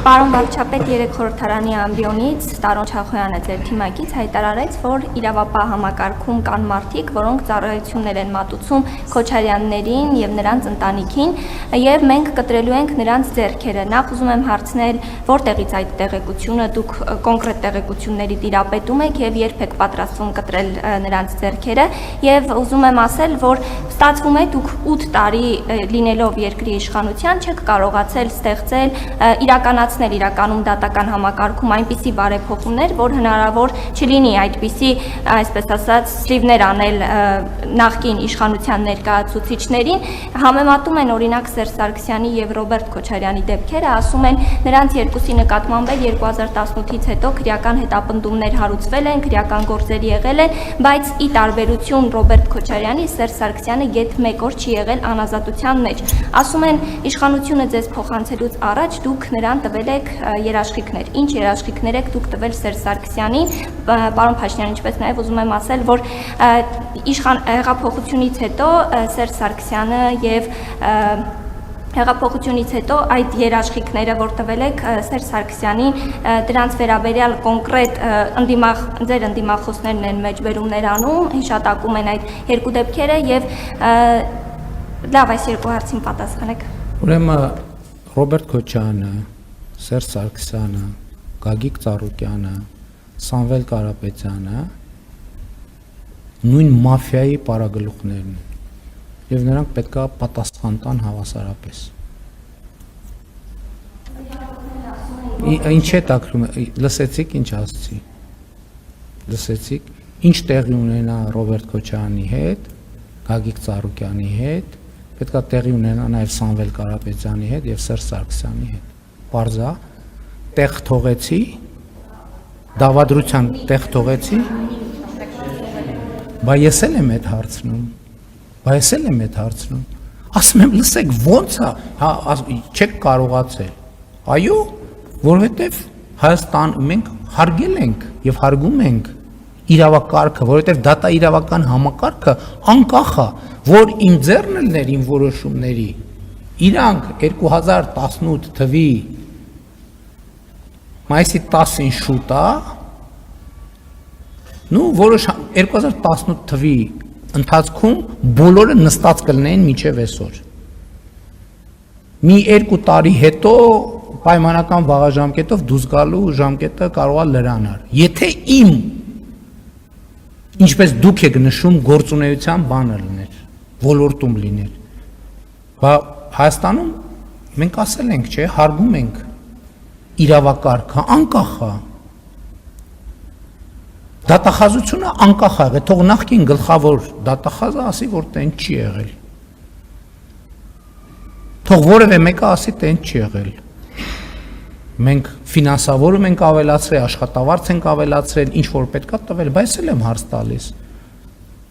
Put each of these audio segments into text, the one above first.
Պարոն վարչապետ երեք խորհրդարանի ամբիոնից Տարոն Չախոյանը ձեր թիմակից հայտարարեց, որ իրավապահ համակարգում կան մարդիկ, որոնք ծառայություններ են մատուցում Քոչարյաններին եւ նրանց ընտանիքին, եւ մենք կտրելու ենք նրանց ձեռքերը։ Նախ ուզում եմ հարցնել, որտեղից այդ տեղեկությունը, դուք կոնկրետ տեղեկությունների տիրապետում եք եւ երբ եք պատրաստվում կտրել նրանց ձեռքերը, եւ ուզում եմ ասել, որ ստացվում է դուք 8 տարի լինելով երկրի իշխանության չեք կարողացել ստեղծել իրականացնել իրականում դատական համակարգում այնպիսի բարեփոխումներ, որ հնարավոր չլինի այդպիսի, այսպես ասած, սլիվներ անել նախկին իշխանության ներկայացուցիչներին, համեմատում են օրինակ Սերժ Սարգսյանի եւ Ռոբերտ Քոչարյանի դեպքերը, ասում են նրանց երկուսի նկատմամբ 2018-ից հետո քրեական հետապնդումներ հարուցվել են, քրեական գործեր եղել են, բայց ի տարբերություն Ռոբերտ Քոչարյանի, Սերժ Սարգսյանը գեթ 1 օր չի եղել անազատության մեջ։ Ասում են իշխանությունը ձեզ փոխանցելուց առաջ դուք նրան տվել եք երաշխիքներ։ Ինչ երաշխիքներ եք դուք տվել Սերժ Սարգսյանին, պարոն Փաշինյան, ինչպես նաև ուզում եմ ասել, որ հեղափոխությունից հետո Սերժ Սարգսյանը եւ հեղափոխությունից հետո այդ երաշխիքները, որ տվել եք Սերժ Սարգսյանին, դրանց վերաբերյալ կոնկրետ ձեր ընդդիմախոսներն են մեջբերումներ անում, հիշատակում են այդ երկու դեպքերը եւ լավ, այս երկու հարցին պատասխանեք։ Ուրեմն Ռոբերտ Քոչարյանը, Սերժ Սարգսյանը, Գագիկ Ծառուկյանը, Սամվել Կարապետյանը նույն մաֆիայի պարագլուխներն են եւ նրանք պետք է պատասխան տան հավասարապես։ Ինչ է տակրում, լսեցիք ինչ ասացի։ Լսեցիք, ինչ տեղի ունենա Ռոբերտ Քոչարյանի հետ, Գագիկ Ծառուկյանի հետ, պետք է տեղի ունենա նաեւ Սամվել Կարապետյանի հետ եւ Սերժ Սարգսյանի հետ։ Պարզա, տեղ թողեցի, դավադրության տեղ թողեցի, բա ես էլ եմ այդ հարցնում, ասում եմ, լսեք, ոնց է, չեք կարողացել, այո, որովհետև Հայաստան մենք հարգել ենք եւ հարգում ենք իրավակարգը, որովհետև դատա իրավական համակարգը անկախ է, որ իմ ձեռն ելներ իմ որոշումների, իրանք 2018 թվի մայիսի 10-ին շուտ է, նու որոշ 2018 թվի ընթացքում բոլորը նստած կլինեն մինչև այսօր։ Մի 2 տարի հետո պայմանական վաղաժամկետով դուրս գալու ժամկետը կարող է լրանալ։ Եթե իմ, ինչպես դուք եք նշում, գործունեության բանը լիներ, ոլորտում լիներ, բա Հայաստանում մենք ասել ենք, չէ, հարգում ենք իրավակարգը, անկախ է։ Դատախազությունը անկախ է, թող նախկին գլխավոր դատախազը ասի, որ տենց չի եղել։ Թող որևէ մեկը ասի, տենց չի եղել։ Մենք ֆինանսավորում ենք ավելացրել, աշխատավարձ ենք ավելացրել, ինչ որ պետք է տվել, բայց էլ եմ հարց տալիս։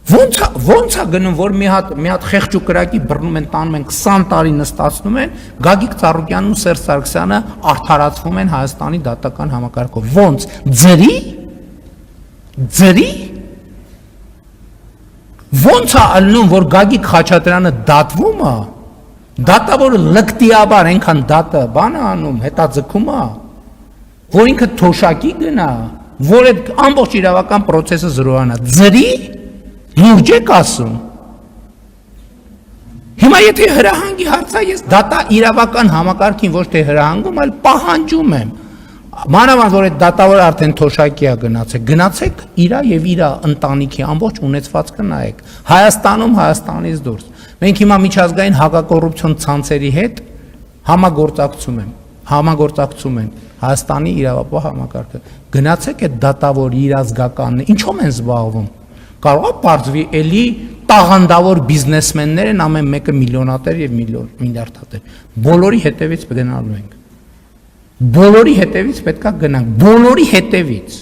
Ոնց է գնում, որ մի հատ խեղճ ու կրակի բռնում են, տանում են 20 տարի նստացնում են, Գագիկ Ծառուկյանն ու Սերժ Սարգսյանը արդարացվում են Հայաստանի դատական համակարգով։ Ոնց, ձրի։ Ոնց է ալնում, որ Գագիկ Խաչատրյանը դատվում է, դատավորը լկտիաբար այնքան դատը բան է անում, հետաձգում է, որ ինքը թոշակի գնա, որ այդ ամբողջ իրավական process-ը զրոյանա, ձրի, լուրջ եք ասում։ Հիմա եթե հրահանգի հարցը ես դատա իրավական համակարգին ոչ թե հրահանգում, այլ պահանջում եմ։ Մանավանդ որ այդ դատավորը արդեն թոշակի է գնացեք իրա եւ իրա ընտանիքի ամբողջ ունեցվածքը նայեք։ Հայաստանում, Հայաստանից դուրս։ Մենք հիմա միջազգային հակակոռուպցիոն ցանցերի հետ համագործակցում են Հայաստանի իրավապահ համակարգը։ Գնացեք այդ դատավորի իր ազգականն ինչո՞մ են զբաղվում։ Կարող է բարձվի էլի տաղանդավոր բիզնեսմեններ են, ամեն մեկը միլիոնատեր եւ միլիարդատեր։ Բոլորի հետևից գնալու ենք։ Բոլորի հետևից պետք է գնանք, բոլորի հետևից։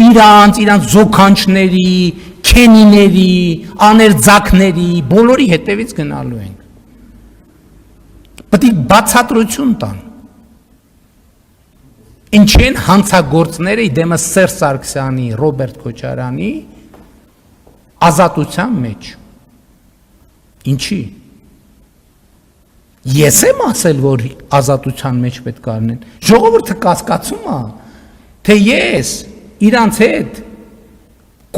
Իրանց զոքանչների, քենիների, աներձակների, բոլորի հետևից գնալու ենք։ Պետք է բացատրություն տան։ Ինչ են հանցագործները դեմս Սերժ Սարգսյանի, Ռոբերտ Քոչարյանի ազատության մեջ։ Ինչի։ Ես եմ ասել, որ ազատության մեջ պետք է առնեն։ Ժողովուրդը կասկածում է, թե ես իրանց հետ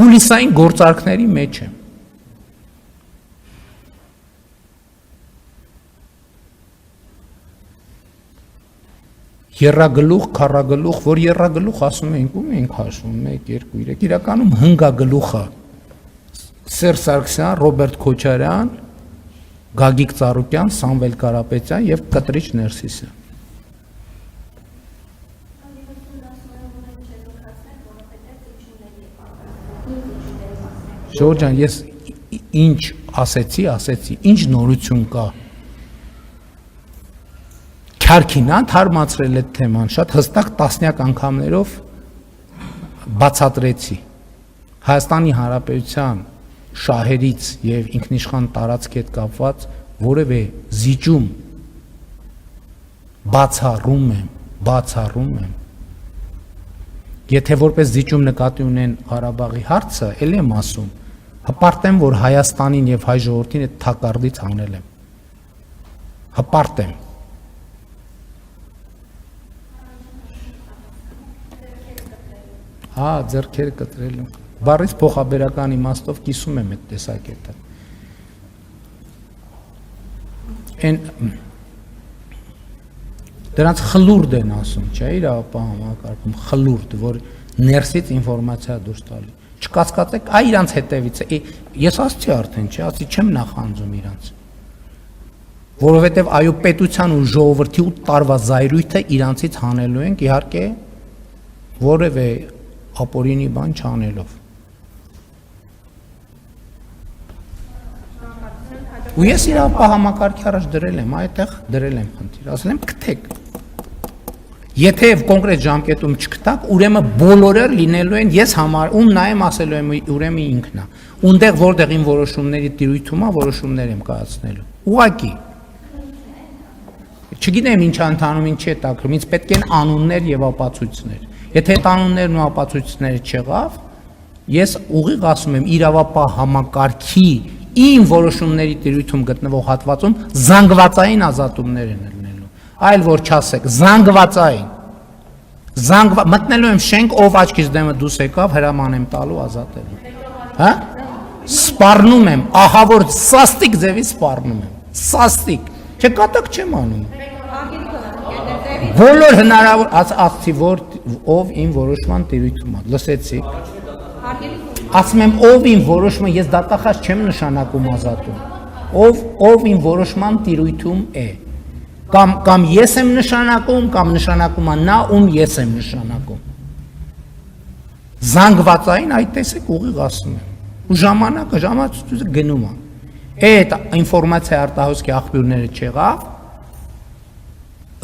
կուլիսային գործարքների մեջ եմ։ Երրագլուխ, քառագլուխ, որ երրագլուխ ասում ենք, ում ենք հաշվում 1 2 3, իրականում հնգագլուխը Սերժ Սարգսյան, Ռոբերտ Քոչարյան, Գագիկ Ծառուկյան, Սամվել Կարապետյան եւ Կտրիչ Ներսիսը։ Ժորժ ջան, ես ինչ ասեցի, ինչ նորություն կա։ Քարքին թարմացրել այդ թեման, շատ հստակ տասնյակ անգամներով բացատրեցի։ Հայաստանի Հանրապետության շահերից եւ ինքնիշխան տարածքի հետ կապված որևէ զիջում բացառում եմ։ Եթե որպես զիջում նկատի ունեն Ղարաբաղի հարցը, ել եմ ասում, հպարտեմ, որ Հայաստանին եւ հայ ժողովրդին այդ թակարդից հանել եմ։ Հպարտեմ։ Հա, ձեռքերը կտրելու։ Բառից փոխաբերական իմաստով կիսում եմ այդ տեսակետը։ Այն դրանց խլուրդ են ասում, չէ՞, իրավապահ համակարգում խլուրդ, որ ներսից ինֆորմացիա դուրս տալի։ Չկասկածեք, այ իրանց հետևից է։ Ես ասացի արդեն, չէ, ասի չեմ նախանձում իրանց։ Որովհետև այո պետության ու ժողովրդի 8 տարվա զայրույթը իրանցից հանելու ենք, իհարկե որևէ ապօրինի բան չանելով։ Ու ես իրավապահ համակարգի առաջ դրել եմ, այդտեղ դրել եմ խնդիր, ասել եմ գտեք։ Եթե կոնկրետ ժամկետում չգտակ, ուրեմն բոլորը լինելու են ես համար, ում նայեմ ասելու եմ ուրեմն ինքն է։ Ունդեղ որտեղ իմ որոշումների տիրույթում է, որոշումներ եմ կայացնելու։ Ուղղակի։ Չգիտեմ ինչ ընթանում, ինչ է տակրում, ինձ պետք են անուններ եւ ապացույցներ։ Եթե այդ անուններն ու ապացույցները չեղավ, ես ուղիղ ասում եմ իրավապահ համակարգի իմ որոշումների տիրույթում գտնվող հատվածում զանգվածային ազատումներ են լինելու, այլ որ չասեք զանգվածային, մտնելու եմ շենք, ով աչքից դեմը դուրս եկավ, հրաման եմ տալու ազատելու, հա, սպառնում եմ, ահա որ սաստիկ ձևի սպառնում եմ, սաստիկ, չկատակ չեմ անում, բոլոր հնարավոր ասացի, որ ով իմ որոշման տիրույթում է, լսեցիք, ասում եմ ով իմ որոշումը, ես դատախազ չեմ նշանակում ազատում, ով իմ որոշման տիրույթում է, կամ ես եմ նշանակում, կամ նշանակում է նա, ում ես եմ նշանակում, զանգվածային այդ տեսեք ուղիղ ասում եմ, ու ժամանակը գնում է, այդ ինֆորմացիա արտահոսքի աղբյուրները չեղավ,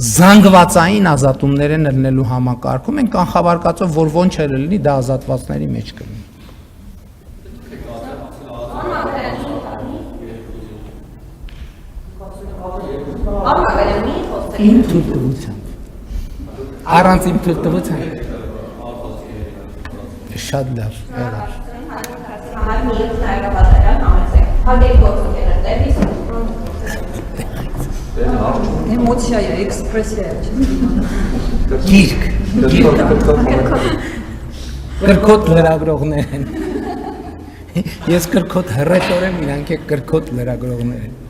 զանգվածային ազատումներ են լինելու համակարգում են կանխավարկածով, որ ոնչ է լինի, դա ազատվածների մեջ կլինի։ Իմ թույլտվությամբ։ Առանց իմ թույլտվությամբ։ Շատ լավ, եղավ։ Էմոցիա է, էքսպրեսիա է։ Գիրք։ Կրկոտ լրագրողներ են։ Ես կրկոտ հռետոր եմ, իրանք է կրկոտ լրագրողներ են։